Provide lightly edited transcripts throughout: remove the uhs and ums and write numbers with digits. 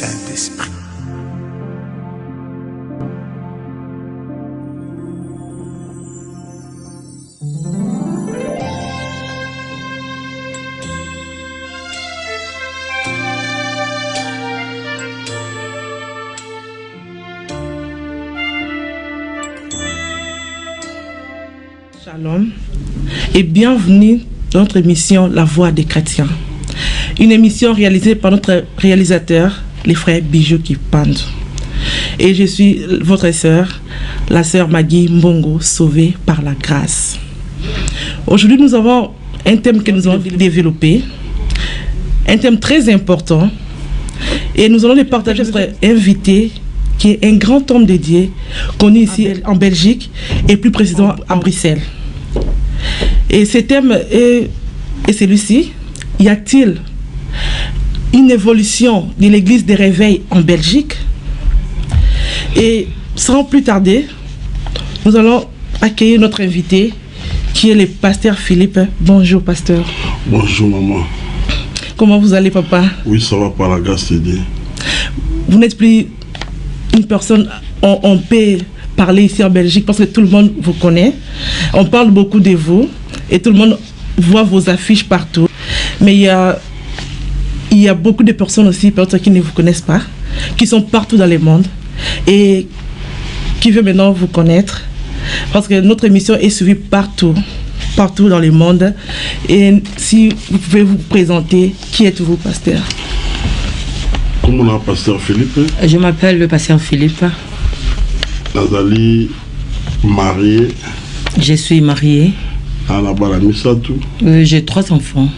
Saint-Esprit. Shalom et bienvenue dans notre émission La Voix des chrétiens. Une émission réalisée par notre réalisateur, les frères Bijou Kipando. Et je suis votre sœur, la sœur Maggie Mbongo, sauvée par la grâce. Aujourd'hui, nous avons un thème que nous allons développer, un thème très important. Et nous allons le partager avec notre invité, qui est un grand homme de Dieu, connu ici en Belgique et plus précisément à Bruxelles. Et ce thème est celui-ci. Y a-t-il une évolution de l'église des réveils en Belgique? Et sans plus tarder, nous allons accueillir notre invité qui est le pasteur Philippe. Bonjour pasteur. Bonjour maman. Comment vous allez papa? Oui, ça va par la grâce de Dieu. Vous n'êtes plus une personne, on peut parler ici en Belgique parce que tout le monde vous connaît. On parle beaucoup de vous et tout le monde voit vos affiches partout. Mais il y a beaucoup de personnes aussi, peut-être qui ne vous connaissent pas, qui sont partout dans le monde et qui veulent maintenant vous connaître parce que notre émission est suivie partout dans le monde. Et si vous pouvez vous présenter, qui êtes-vous, pasteur? Comment on a pasteur Philippe? Je m'appelle le pasteur Philippe. Nazali marié. Je suis marié. J'ai 3 enfants.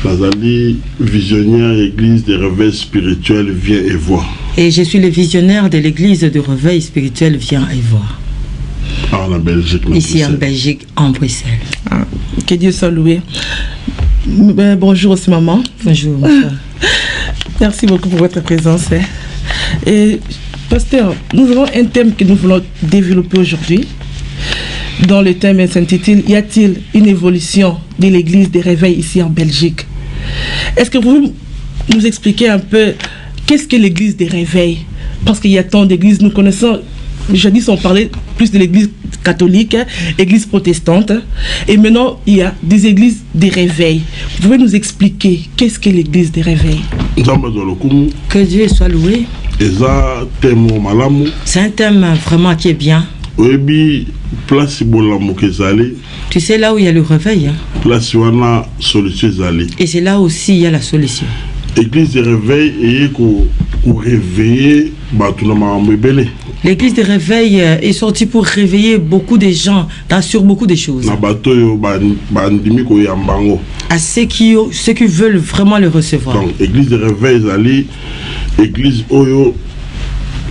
Nazali visionnaire église des réveils spirituels Viens et Vois. Et je suis le visionnaire de l'église de réveil spirituel Viens et Vois. En Belgique. Ici en Belgique, en Bruxelles. Ah, que Dieu soit loué. Bonjour aussi maman. Bonjour mon frère. Merci beaucoup pour votre présence. Et pasteur, nous avons un thème que nous voulons développer aujourd'hui. Dont le thème s'intitule Y a-t-il une évolution de l'église des réveils ici en Belgique? Est-ce que vous pouvez nous expliquer un peu qu'est-ce que l'église des réveils? Parce qu'il y a tant d'églises, nous connaissons, jadis on parlait plus de l'église catholique, église protestante, et maintenant il y a des églises des réveils. Vous pouvez nous expliquer qu'est-ce que l'église des réveils? Que Dieu soit loué. C'est un thème vraiment qui est bien. Tu sais là où il y a le réveil, et c'est là aussi il y a la solution. L'église des réveils L'église des réveils est sortie pour réveiller beaucoup de gens sur beaucoup de choses. À ceux qui veulent vraiment le recevoir. Donc l'église des réveils, l'église Oyo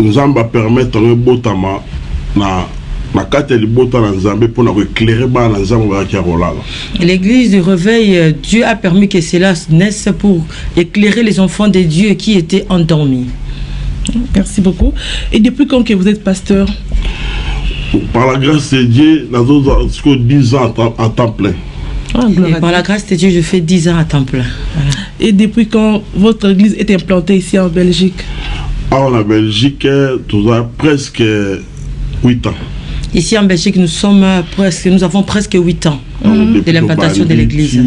nous va permettre un botama l'église du réveil, Dieu a permis que cela naisse pour éclairer les enfants de Dieu qui étaient endormis. Merci beaucoup. Et depuis quand que vous êtes pasteur? Par la grâce de Dieu, nous avons 10 ans à temps plein. Par la grâce de Dieu, je fais 10 ans à temps plein. Voilà. Et depuis quand votre église est implantée ici en Belgique? En Belgique, nous avons presque 8 ans. Ici en Belgique, nous avons presque 8 ans de l'implantation de l'église.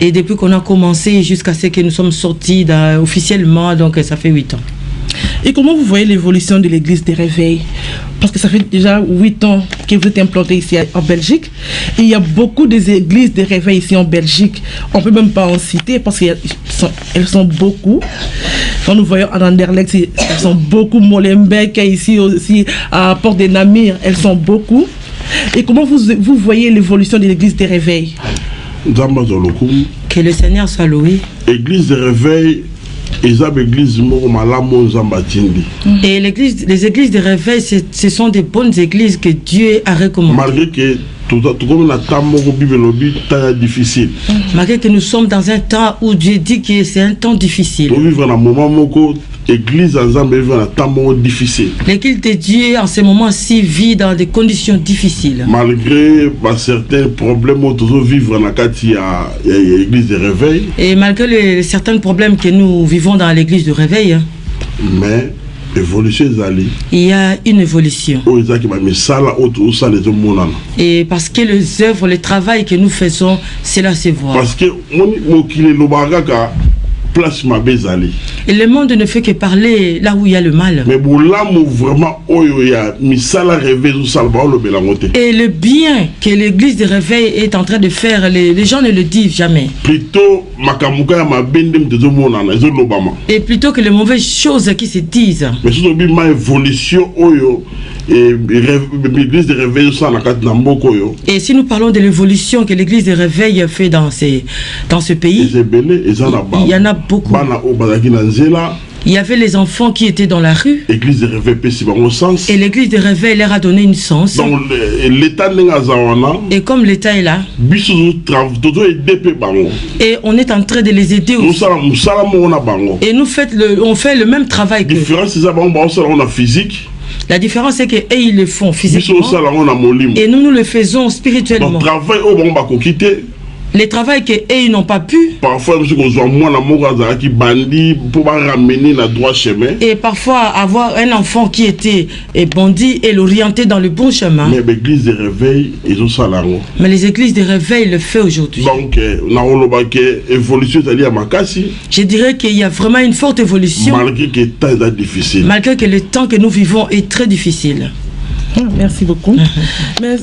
Et depuis qu'on a commencé jusqu'à ce que nous sommes sortis officiellement, donc ça fait 8 ans. Et comment vous voyez l'évolution de l'église des réveils? Parce que ça fait déjà 8 ans que vous êtes implanté ici en Belgique. Et il y a beaucoup d'églises de réveil ici en Belgique. On ne peut même pas en citer parce qu'elles sont beaucoup. Quand nous voyons à Anderlecht, elles sont beaucoup. Molenbeek, ici aussi à Port des Namur, elles sont beaucoup. Et comment vous voyez l'évolution de l'église des réveils? Que le Seigneur soit loué. Église des réveils. Et les églises de réveil, ce sont des bonnes églises que Dieu a recommandées. Malgré que tout comme la tambo bibelobi très difficile. Malgré que nous sommes dans un temps où Dieu dit que c'est un temps difficile. Nous vivons dans un moment où l'église ensemble vit dans un temps difficile. L'église de Dieu en ce moment-ci vit dans des conditions difficiles. Malgré certains problèmes où nous vivons dans l'église de réveil. Et malgré certains problèmes que nous vivons dans l'église de réveil. Mais il y a une évolution. Et parce que les œuvres, le travail que nous faisons, cela se voit. Parce que et le monde ne fait que parler là où il y a le mal. Mais vraiment, et le bien que l'église de réveil est en train de faire, les gens ne le disent jamais. Et plutôt que les mauvaises choses qui se disent. Mais et si nous parlons de l'évolution que l'église de réveil fait dans ce pays, il y en a beaucoup. Il y avait les enfants qui étaient dans la rue. L'église de réveil et l'église de réveil leur a donné une sens. Donc l'État et comme l'État est là, et on est en train de les aider aussi. Et on fait le même travail que la différence c'est qu'eux ils le font physiquement et nous le faisons spirituellement. Donc, les travails que ils n'ont pas pu. Parfois, et parfois avoir un enfant qui était bandit et l'orienter dans le bon chemin. Mais l'église de réveil, mais les églises de réveil le font aujourd'hui. Donc, je dirais qu'il y a vraiment une forte évolution. Malgré que le temps est difficile. Malgré que le temps que nous vivons est très difficile. Merci beaucoup. Mais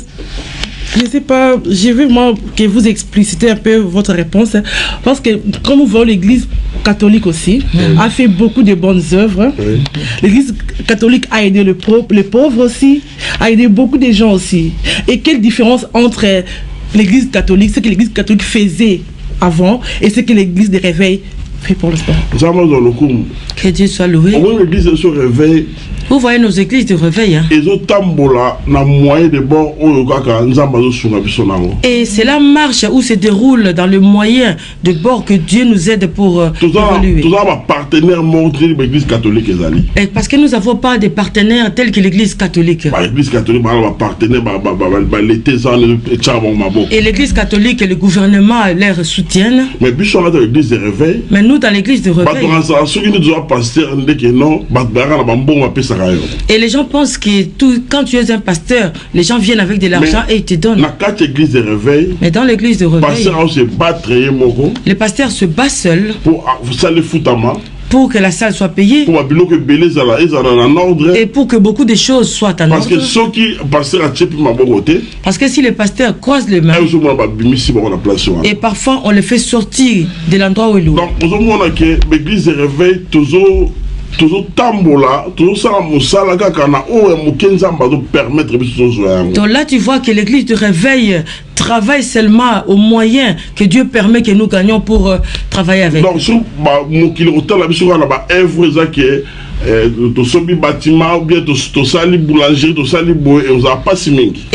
je ne sais pas, je veux moi que vous explicitez un peu votre réponse, parce que comme nous voyons l'église catholique aussi a fait beaucoup de bonnes œuvres. L'église catholique a aidé les pauvres aussi, a aidé beaucoup de gens aussi. Et quelle différence entre l'église catholique, ce que l'église catholique faisait avant et ce que l'église de réveil fait pour le sport? Que Dieu soit loué. L'église de réveil. Vous voyez nos églises de réveil. Et cela marche ou se déroule dans le moyen de bord que Dieu nous aide pour évoluer. Et parce que nous n'avons pas de partenaires tels que l'église catholique. Et l'église catholique et le gouvernement leur soutiennent. Mais nous dans l'église de réveil. Et les gens pensent que quand tu es un pasteur, les gens viennent avec de l'argent et ils te donnent. Mais dans l'église de réveil, le pasteur se bat seul pour que la salle soit payée et pour que beaucoup de choses soient en ordre. Parce que si le pasteur croise les mains et parfois on le fait sortir de l'endroit où il est. Donc l'église de réveil toujours tambola, toujours ça musala kakana o ya mukenza mbado permettre biso zoya. Donc là tu vois que l'église de réveil travaille seulement aux moyens que Dieu permet que nous gagnions pour travailler avec. Donc sur mukili otala biso na ba œuvre za que et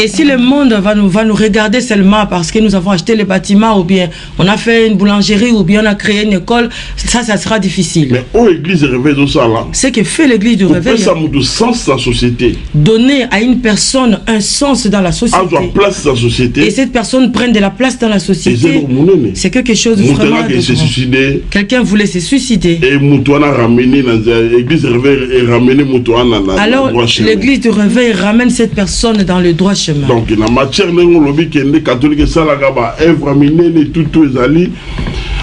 si le monde va nous regarder seulement parce que nous avons acheté les bâtiments ou bien on a fait une boulangerie ou bien on a créé une école, ça sera difficile. Mais l'église de réveil, ce que fait l'église de réveil, donner à une personne un sens dans la société, et cette personne prenne de la place dans la société, c'est quelque chose de vraiment de quelqu'un voulait se suicider et l'église et ramener alors l'église de réveil ramène cette personne dans le droit chemin. Donc la matière les catholiques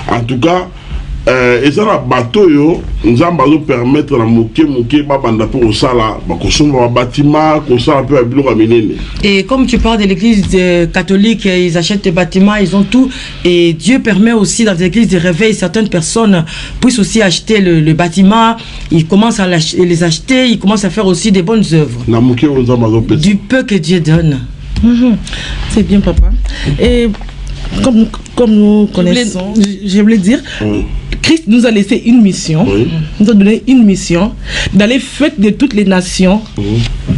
en tout cas et ça la bateau yo nous allons permettre la moké babanda pour ça là ba bâtiment comme ça peu et comme tu parles de l'église catholique, ils achètent des bâtiments, ils ont tout, et Dieu permet aussi dans l'église de réveil certaines personnes puissent aussi acheter le bâtiment, ils commencent à les acheter, ils commencent à faire aussi des bonnes œuvres du peu que Dieu donne. C'est bien papa. Et comme nous connaissons, je voulais dire Christ nous a laissé une mission, nous a donné une mission d'aller faire de toutes les nations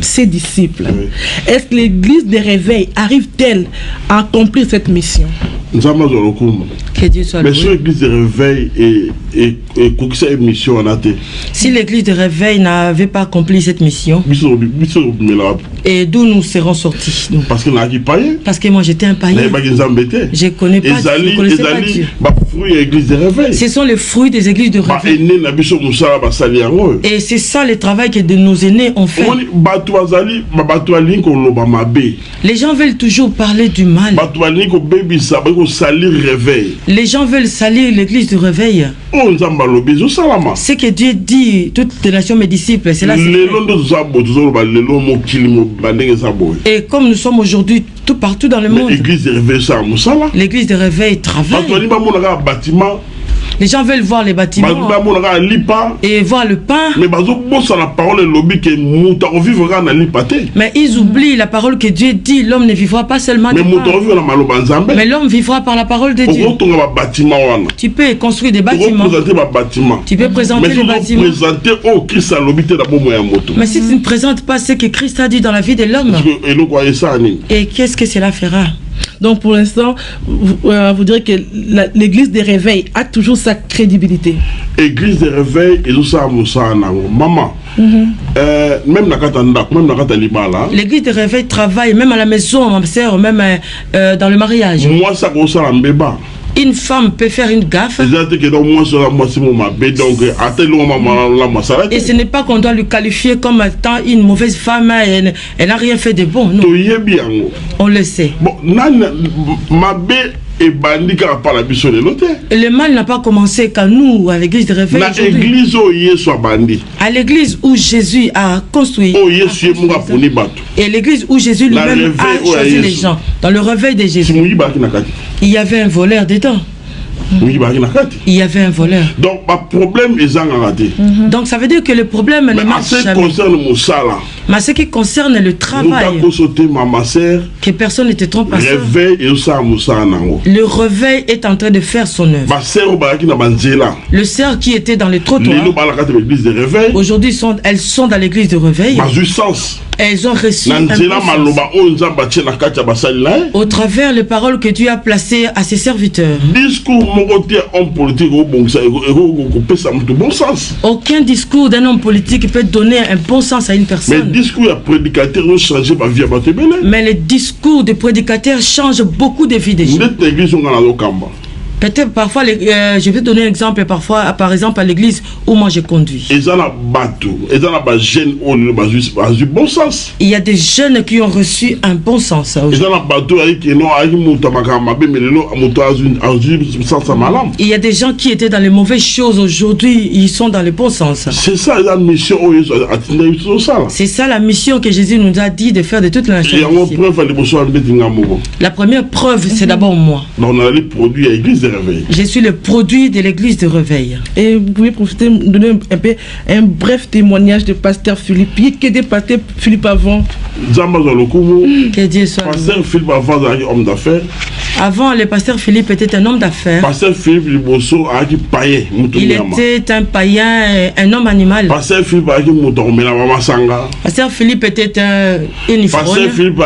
ses disciples. Est-ce que l'église des réveils arrive-t-elle à accomplir cette mission? Que Dieu soit loué. Mais si l'église de réveil et cette mission en athée. Si l'église de réveil n'avait pas accompli cette mission, et d'où nous serons sortis nous? Parce que moi j'étais un païen. Je ne connais pas Dieu. Ce sont les fruits des églises de réveil. Et c'est ça le travail que nos aînés ont fait. Les gens veulent toujours parler du mal. Les gens veulent salir l'église du réveil. Ce que Dieu dit, toutes les nations mes disciples, c'est là. Et comme nous sommes aujourd'hui tout partout dans le monde, l'église de réveil travaille. Les gens veulent voir les bâtiments et voir le pain. Mais ils oublient la parole que Dieu dit, l'homme ne vivra pas seulement de pain, mais l'homme vivra par la parole de Dieu. Tu peux construire des bâtiments, tu peux présenter les bâtiments, mais si tu ne présentes pas ce que Christ a dit dans la vie de l'homme, et qu'est-ce que cela fera? Donc pour l'instant, vous direz que l'église des réveils a toujours sa crédibilité. Église des réveils, et tout ça, maman. Même l'église des réveils travaille, même à la maison, ma soeur, même dans le mariage. Moi, ça concerne un bébé. Une femme peut faire une gaffe. Et ce n'est pas qu'on doit lui qualifier comme étant une mauvaise femme. Elle n'a rien fait de bon. Non. On le sait. Le mal n'a pas commencé qu'à nous, à l'église de réveil. À l'église où Jésus a construit. Et l'église où Jésus lui-même a choisi les gens. Dans le réveil de Jésus, il y avait un voleur dedans. Il y avait un voleur. Donc, le problème est raté. Donc, ça veut dire que le problème ne marche jamais. Mais ce qui concerne le travail, que personne ne te trompe, le réveil est en train de faire son œuvre. Le sœur qui était dans les trottoirs, aujourd'hui elles sont dans l'église de réveil. Elles ont reçu au travers les paroles que Dieu a placées à ses serviteurs. Aucun discours d'un homme politique peut donner un bon sens à une personne. Mais les discours de prédicateurs changent beaucoup de vies des gens. Peut-être parfois, je vais donner un exemple, par exemple à l'église où moi je conduis. Il y a des jeunes qui ont reçu un bon sens. Il y a des gens qui étaient dans les mauvaises choses aujourd'hui, ils sont dans le bon sens. C'est ça la mission. C'est ça la mission que Jésus nous a dit de faire de toute la nation. La première preuve, c'est d'abord moi. Je suis le produit de l'église de réveil. Et vous pouvez profiter de donner un bref témoignage de pasteur Philippe. Qui était pasteur Philippe avant? Que Dieu soit loué. Pasteur Philippe avant était homme d'affaires. Avant, le pasteur Philippe était un homme d'affaires. Pasteur Philippe païen. Il était un païen, un homme animal. Pasteur Philippe était un ivrogne. Pasteur Philippe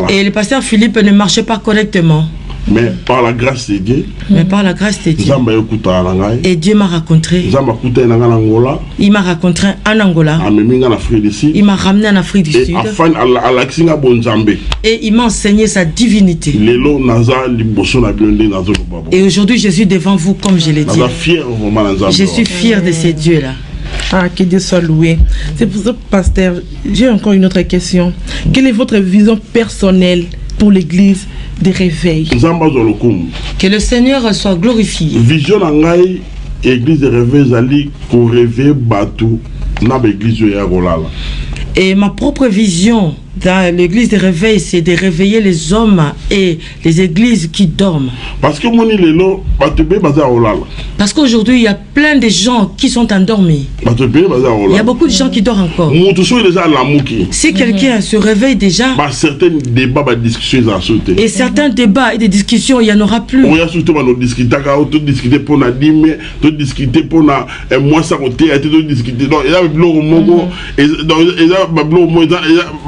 et le pasteur Philippe ne marchait pas correctement. Mais par la grâce de Dieu. Et Dieu m'a rencontré. Il m'a rencontré en Angola. Il m'a ramené en Afrique du Sud. Et il m'a enseigné sa divinité. Et aujourd'hui, je suis devant vous comme je l'ai dit. Je suis fier de ces dieux-là. Ah, que Dieu soit loué. C'est pour ça, pasteur, j'ai encore une autre question. Quelle est votre vision personnelle pour l'église des réveils? Que le Seigneur soit glorifié. Vision ngai église des réveils ali ko réveiller batou na église ya golala. Et ma propre vision dans l'église de réveil, c'est de réveiller les hommes et les églises qui dorment. Parce que moni lelo batebe baza olala. Parce qu'aujourd'hui, il y a plein de gens qui sont endormis. Batebe baza olala. Il y a beaucoup de gens qui dorment encore. Mutu so déjà la muki. Si quelqu'un se réveille déjà, Bah certains débats ba discussions à sauter. et certains débats et des discussions, il n'y en aura plus. On y a surtout ba no discuter ka auto discuter pour na dime, to discuter pour na moi ça côté a été discuter. Donc il y a blog mongo et donc il y a blog mongo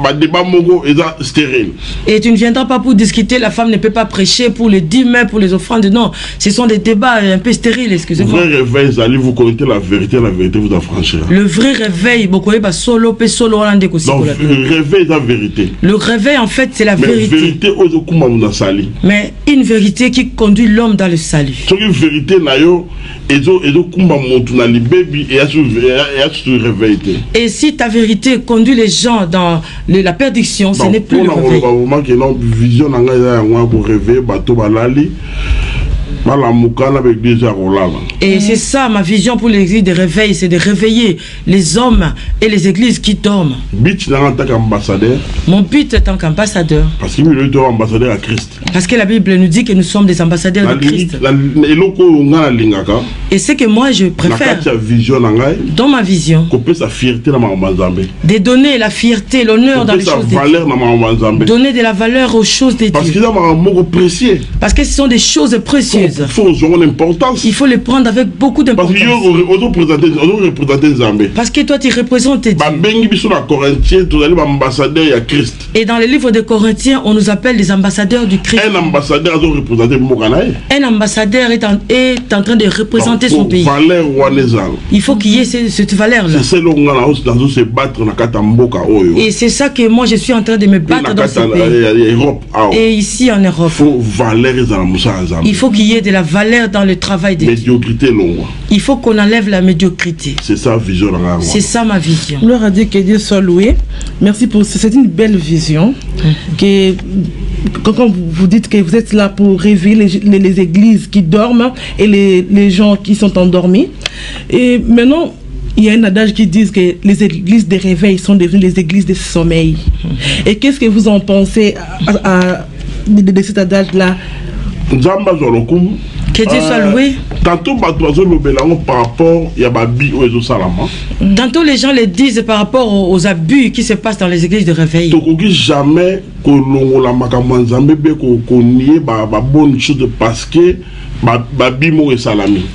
ba débat mongo et ça stérile. Et tu ne viendras pas pour discuter, la femme ne peut pas prêcher pour les dîmes, pour les offrandes. Non, ce sont des débats un peu stériles, excusez-moi. Vrai réveil, allez vous connaître la vérité vous affranchira. Le vrai réveil, beaucoup de solo, solo, hollandais aussi. Donc réveil la vérité. Le réveil, en fait, c'est la Mais vérité. vérité aux okuma muna sali. Mais une vérité qui conduit l'homme dans le salut. So une vérité na yo ezo kumba montu na libebi et a su réveil. Et si ta vérité conduit les gens dans la perdition, ce n'est plus le réveil. Vision na ngai ya ngwa pour réveiller bato balali. Et c'est ça ma vision pour l'église de réveil, c'est de réveiller les hommes et les églises qui dorment. Mon but est en tant qu'ambassadeur. Parce qu'il est ambassadeur à Christ. Parce que la Bible nous dit que nous sommes des ambassadeurs de Christ. Et c'est que moi je préfère, dans ma vision, de donner la fierté, l'honneur dans les choses de Dieu. Donner de la valeur aux choses de Dieu. Parce que ce sont des choses précieuses. Il faut les prendre avec beaucoup d'importance. Parce que toi tu représentes Dieu. Et dans le livre de Corinthiens, on nous appelle les ambassadeurs du Christ. Un ambassadeur est en train de représenter son pays. Il faut qu'il y ait cette valeur-là. Et c'est ça que moi je suis en train de me battre dans ce pays. Et ici en Europe, il faut qu'il y ait de la valeur dans le travail de Dieu. Il faut qu'on enlève la médiocrité. C'est ça vision. C'est ça ma vision. Gloire à Dieu, que Dieu soit loué. Merci pour ça. C'est une belle vision. Quand vous dites que vous êtes là pour réveiller les églises qui dorment et les gens qui sont endormis. Et maintenant, il y a un adage qui dit que les églises de réveil sont devenues les églises de sommeil. Et qu'est-ce que vous en pensez de cet adage-là? Que Dieu soit loué. Tantôt les gens le disent par rapport aux abus qui se passent dans les églises de réveil. Jamais parce que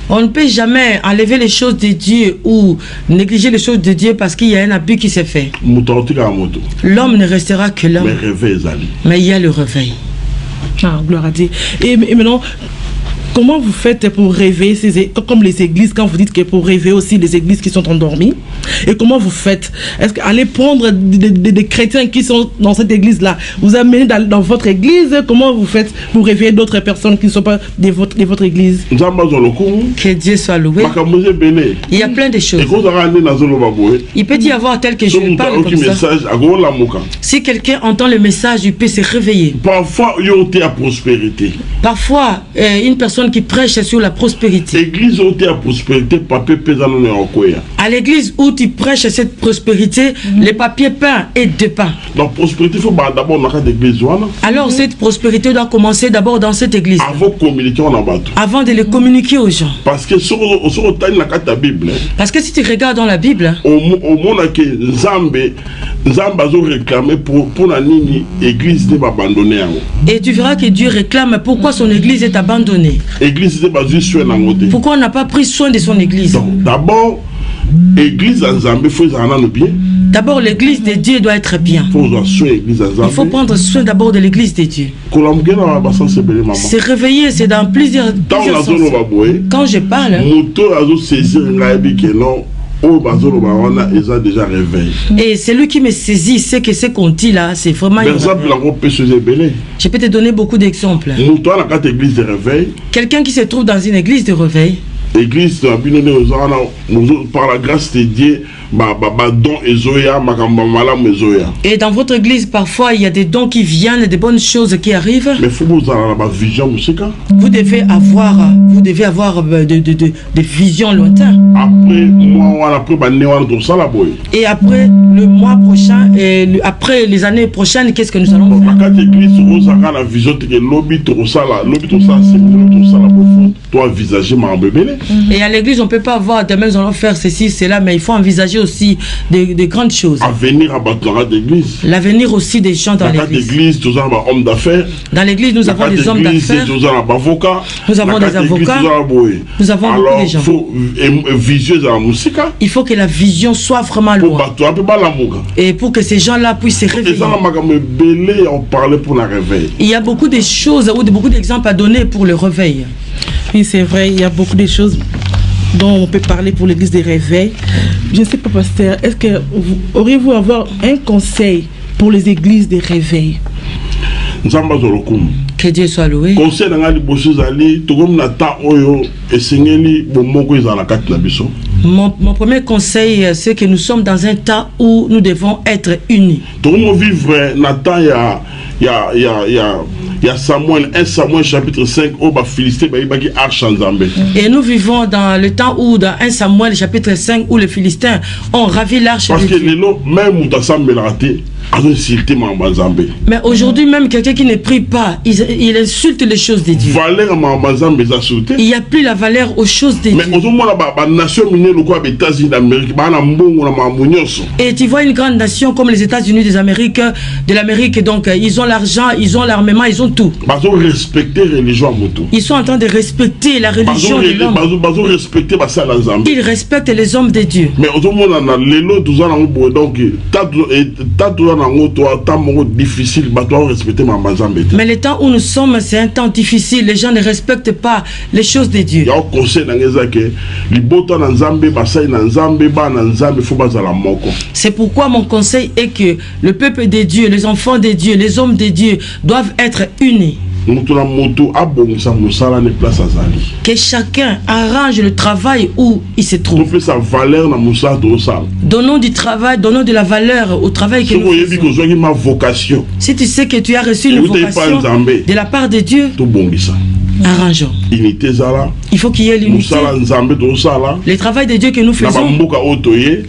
on ne peut jamais enlever les choses de Dieu ou négliger les choses de Dieu parce qu'il y a un abus qui s'est fait. L'homme ne restera que l'homme. Mais il y a le réveil. Ah, gloire à Dieu. Et maintenant, comment vous faites pour réveiller comme les églises, quand vous dites que pour réveiller aussi les églises qui sont endormies? Et comment vous faites? Est-ce qu'allez prendre des chrétiens qui sont dans cette église-là, vous amenez dans votre église? Comment vous faites pour réveiller d'autres personnes qui ne sont pas de votre église? Que Dieu soit loué. Il y a plein de choses. Il peut y avoir tel que je parle comme ça. Si quelqu'un entend le message, il peut se réveiller. Parfois, il y a la prospérité. Parfois, une personne qui prêche sur la prospérité. À l'église où tu prêches cette prospérité, les papiers peints et de pain. Donc prospérité, il faut d'abord dans l'église. Alors cette prospérité doit commencer d'abord dans cette église. Avant de le communiquer aux gens. Parce que si tu regardes dans la Bible, et tu verras que Dieu réclame pourquoi son église est abandonnée. Pourquoi on n'a pas pris soin de son église? D'abord, d'abord l'église de Dieu doit être bien. Il faut prendre soin d'abord de l'église de Dieu. Se réveiller, c'est dans plusieurs sens. Quand je parle, et celui qui me saisit, c'est que ce qu'on dit là, c'est vraiment. Je peux te donner beaucoup d'exemples. Quelqu'un qui se trouve dans une église de réveil, Église par la grâce de Dieu, nous sommes don ezoya makamba malamu ezoya. Et dans votre église, parfois, il y a des dons qui viennent, des bonnes choses qui arrivent. Mais faut vous avoir la vision musika. Vous devez avoir des visions lointaines. Après moi, après tout ça la boy. Et après le mois prochain et après les années prochaines, qu'est-ce que nous allons faire? Quand l'église rose a la vision que lobby tout ça c'est tout ça la toi envisager ma bébé. Et à l'église, on peut pas avoir demain nous allons faire ceci, cela, mais il faut envisager aussi des grandes choses. Avenir à bâtiment d'église. L'avenir aussi des gens dans l'église. Tous un homme d'affaires. Dans l'église, nous avons des hommes d'affaires. Nous avons avocats. Nous avons des avocats. Nous avons beaucoup de gens. Il faut que la vision soit vraiment loin. Et pour que ces gens-là puissent se réveiller. Il y a beaucoup de choses ou beaucoup d'exemples à donner pour le réveil. Oui, c'est vrai, il y a beaucoup de choses dont on peut parler pour l'église des réveils. Je ne sais pas, pasteur, est-ce que auriez-vous avoir un conseil pour les églises des réveils? Que Dieu soit loué. Conseil mon premier conseil, c'est que nous sommes dans un temps où nous devons être unis. Il y a Samuel, 1 Samuel chapitre 5, et nous vivons dans le temps où, dans 1 Samuel chapitre 5, où les Philistins ont ravi l'arche de Dieu. Mais aujourd'hui, même quelqu'un qui ne prie pas, il insulte les choses de Dieu. Il n'y a plus la valeur aux choses de Dieu. Et tu vois une grande nation comme les États-Unis de l'Amérique, donc ils ont l'argent, ils ont l'armement, ils ont tout. Ils sont en train de respecter la religion de l'homme. Ils respectent les hommes de Dieu. Mais le temps où nous sommes, c'est un temps difficile. Les gens ne respectent pas les choses de Dieu. C'est pourquoi mon conseil est que le peuple de Dieu, les enfants de Dieu, les hommes de Dieu doivent être unis. Que chacun arrange le travail où il se trouve. Donnons du travail, donnons de la valeur au travail que nous faisons. Si tu sais que tu as reçu une vocation de la part de Dieu, arrangeons. Il faut qu'il y ait l'unité. Le travail de Dieu que nous faisons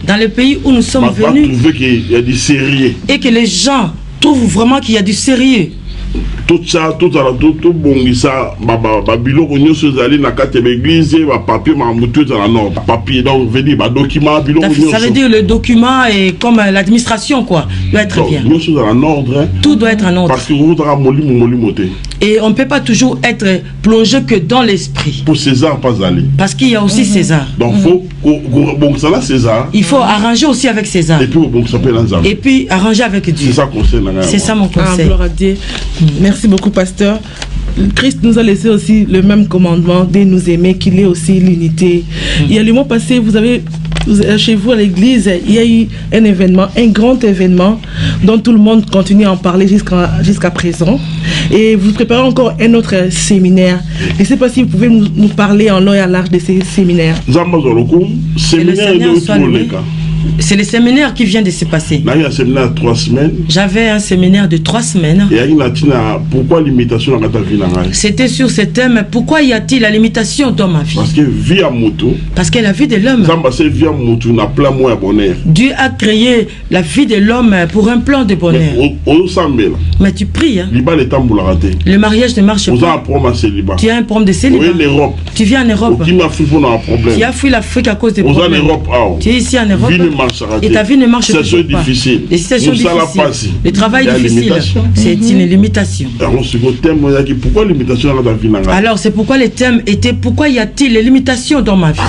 dans le pays où nous sommes venus, et que les gens trouvent vraiment qu'il y a du sérieux. Tout ça, bongisa, biloko nyonso zali na kati ya l'église, papier mamutu za na papier donc veut dire document biloko nyonso. Ça veut dire le document et comme l'administration quoi, doit être bien. Nyonso za en ordre. Tout doit être en ordre. Parce que vous avez molimo te. Et on ne peut pas toujours être plongé que dans l'esprit. Pour César pas aller. Parce qu'il y a aussi César. Donc bon ça là César. Il faut arranger aussi avec César. Et puis bon ça peut l'ensemble. Et puis arranger avec Dieu. C'est ça conseil. C'est ça mon conseil. Gloire à Dieu. Merci beaucoup pasteur. Christ nous a laissé aussi le même commandement de nous aimer, qu'il ait aussi l'unité. Il y a le mois passé, chez vous à l'église, il y a eu un événement, un grand événement dont tout le monde continue à en parler jusqu'à présent. Et vous préparez encore un autre séminaire. Je ne sais pas si vous pouvez nous parler en long et à large de ces séminaires. C'est le séminaire qui vient de se passer. Il y a un séminaire de 3 semaines. J'avais un séminaire de 3 semaines. Et pourquoi limitation dans ta vie? C'était sur ce thème. Pourquoi y a-t-il la limitation dans ma vie? Parce que vie à moto. Parce que la vie de l'homme. Dieu a créé la vie de l'homme pour un plan de bonheur. Mais tu pries. Hein? Le mariage ne marche pas. Tu as un problème de célibat. Tu viens en Europe. Tu as fui l'Afrique à cause des problèmes. Tu es ici en Europe. Et ta vie ne marche pas. Difficile. Les situations difficiles. Le travail difficile. C'est une limitation. Alors c'est pourquoi le thème était pourquoi y a-t-il les limitations dans ma vie?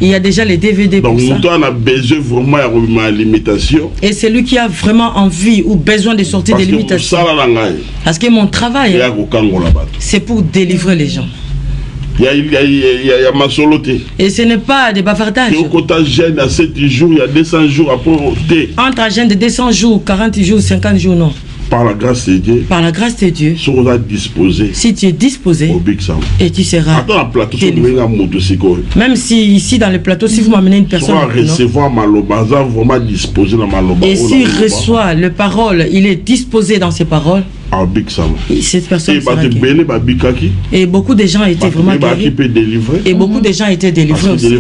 Il y a déjà les DVD pour ça. Et c'est lui qui a vraiment envie ou besoin de sortir des limitations. Parce que mon travail, c'est pour délivrer les gens. Et ce n'est pas des bavardages. Entre un jeûne de 200 jours, 40 jours, 50 jours, non. par la grâce de Dieu, par la grâce de Dieu, si tu es disposé, et tu seras délivré. Même si ici dans le plateau, si vous m'amenez une personne, et s'il reçoit le parole, il est disposé dans ses paroles, cette personne sera guérie. Et beaucoup de gens étaient vraiment guéris. Et beaucoup de gens étaient délivrés aussi.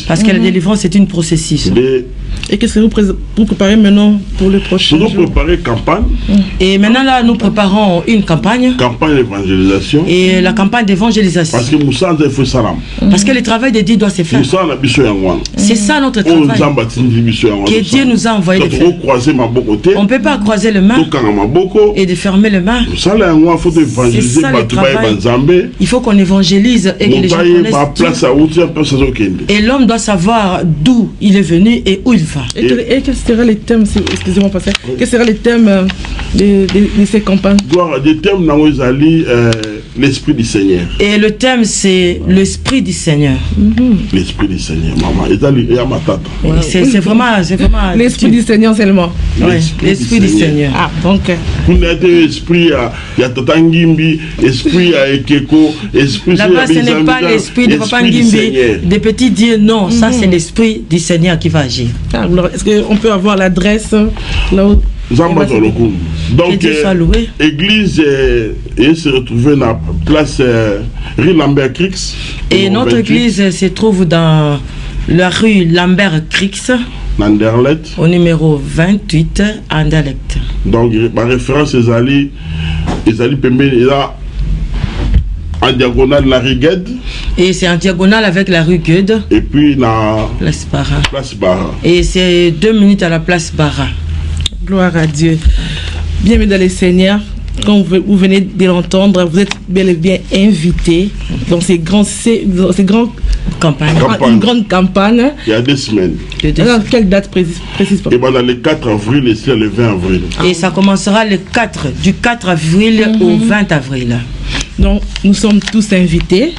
Parce que la délivrance c'est une processus. Et qu'est-ce que vous préparez maintenant pour le prochain jour? Nous préparons campagne. Et maintenant là, nous préparons une campagne. Campagne d'évangélisation. Et la campagne d'évangélisation. Parce que parce que le travail de Dieu doit se faire. C'est ça notre travail. Que Dieu nous a envoyé de faire. On ne peut pas croiser les mains et de fermer les mains. C'est ça le travail. Il faut qu'on évangélise et que les gens connaissent Dieu. Et l'homme doit savoir d'où il est venu et où il va. Et quels seraient les thèmes, excusez-moi, pasteur, quels seraient les thèmes de ces campagnes? Les thèmes, l'esprit du Seigneur. Et le thème, c'est l'esprit du Seigneur. L'esprit du Seigneur, maman. C'est vraiment l'esprit du Seigneur seulement. L'esprit du Seigneur. Ah, donc. Esprit à Tata Ngimbi, esprit à Ekeko, esprit là-bas, ce n'est pas l'esprit de Papa Ngimbi, des petits dieux, non. Ça, c'est l'esprit du Seigneur qui va agir. Alors, est-ce qu'on peut avoir l'adresse là où... Donc, l'église se retrouve dans la place rue Lambert-Crix. Et notre église se trouve dans la rue Lambert-Crix, au numéro 28, Anderlecht. Donc, ma référence est allée là en diagonale de la rue Gued. Et c'est en diagonale avec la rue Gued. Et puis la place Barra. Et Et c'est 2 minutes à la place Barra. Gloire à Dieu. Bienvenue dans les Seigneurs. Comme vous venez de l'entendre, vous êtes bel et bien invité dans ces grandes campagnes. Une grande campagne. Il y a 2 semaines. Dans quelle date précise? Et dans le 4 avril et c'est le 20 avril. Et ça commencera du 4 avril au 20 avril. Donc, nous sommes tous invités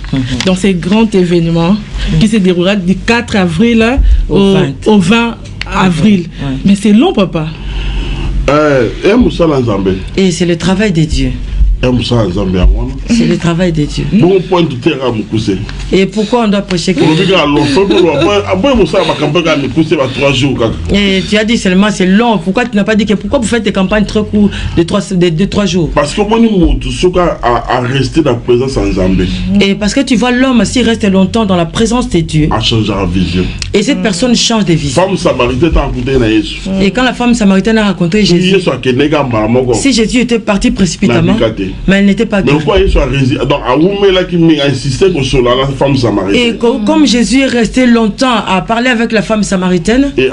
dans ces grands événements qui se déroulera du 4 avril au 20 avril. Mais c'est long, papa. Et c'est le travail de Dieu. C'est le travail de Dieu. Et pourquoi on doit prêcher que... Et tu as dit seulement c'est long. Pourquoi tu n'as pas dit que pourquoi vous faites des campagnes très courtes de 3 jours? Parce que moi à rester dans la présence en Zambie. Et parce que tu vois l'homme s'il reste longtemps dans la présence de Dieu. A changé la vision. Et cette personne change de vision. Femme samaritaine a raconté na Jésus. Et quand la femme samaritaine a raconté Jésus. Si Jésus était parti précipitamment. Mais elle n'était pas guérie. Et comme Jésus est resté longtemps à parler avec la femme samaritaine, et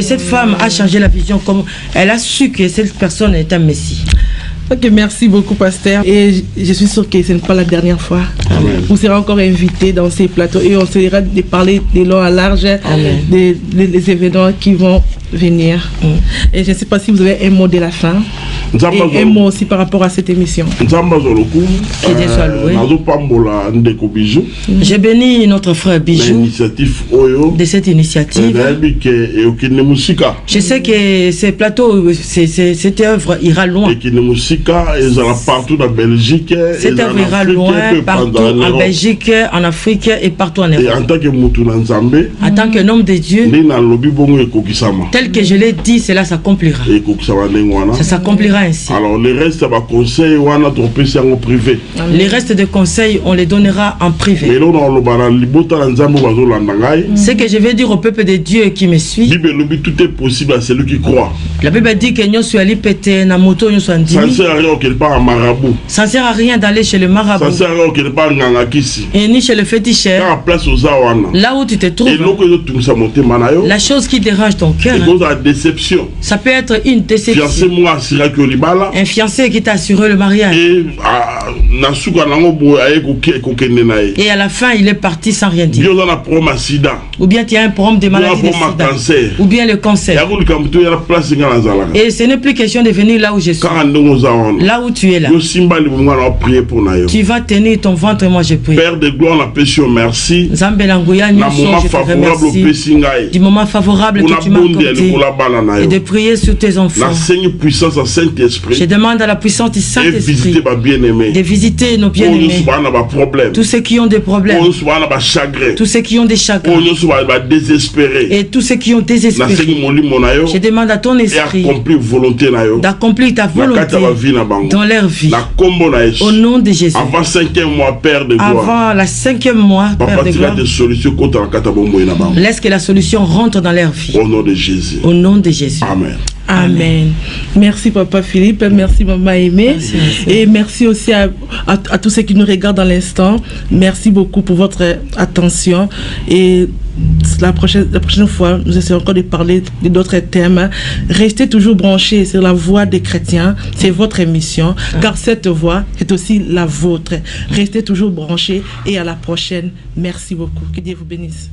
cette femme a changé la vision, comme elle a su que cette personne est un Messie. Ok, merci beaucoup, pasteur. Et je suis sûr que ce n'est pas la dernière fois. Amen. Vous serez encore invité dans ces plateaux et on essaiera de parler de long à large des événements qui vont venir. Et je ne sais pas si vous avez un mot de la fin. Et un mot aussi par rapport à cette émission. J'ai béni notre frère Bijou de cette initiative. Je sais que ces plateaux, cette œuvre ira loin. Partout en Belgique. Cette œuvre ira loin, partout en Belgique, en Afrique et partout en Europe. Et en tant qu'un homme de Dieu, tel que je l'ai dit, cela s'accomplira. Ça s'accomplira ainsi. Alors les restes de conseils, privé. Les restes de conseils, on les donnera en privé. Ce que je vais dire au peuple de Dieu qui me suit. Tout est possible à celui qui croit. La Bible dit que nous sommes pété na moto, nous sommes ça ne sert à rien qu'il part en marabout. Ça ne sert à rien d'aller chez le marabout. Ça ne sert à rien qu'il part en ngakisi. Et ni chez le féticheur. Là où tu te trouves. La chose qui dérange ton cœur. Déception. Ça peut être une déception. Un fiancé qui t'a assuré le mariage. Et Et à la fin, il est parti sans rien dire. Sida. Ou bien tu as un problème de maladie de sida. Cancer. Ou bien le cancer. Et ce n'est plus question de venir là où je suis. Là où tu es là. Tu vas tenir ton ventre et moi je prie. Père de gloire, la péché, merci. Du moment favorable que tu m'as accordé. Et de prier sur tes enfants. Je demande à la puissance du Saint-Esprit de visiter nos bien-aimés. Tous ceux qui ont des problèmes. Tous ceux qui ont des chagrins. Et tous ceux qui ont désespéré. Je demande à ton esprit d'accomplir ta volonté dans leur vie. Au nom de Jésus. Avant 5e mois, Père de gloire. Avant la 5e mois, Père de gloire. Laisse que la solution rentre dans leur vie. Au nom de Jésus. Au nom de Jésus. Amen. Amen. Merci Papa Philippe, merci Maman Aimée. Et merci aussi à tous ceux qui nous regardent dans l'instant. Merci beaucoup pour votre attention. Et la prochaine fois, nous essaierons encore de parler d'autres thèmes. Restez toujours branchés sur la voix des chrétiens. C'est votre émission, car cette voix est aussi la vôtre. Restez toujours branchés et à la prochaine. Merci beaucoup. Que Dieu vous bénisse.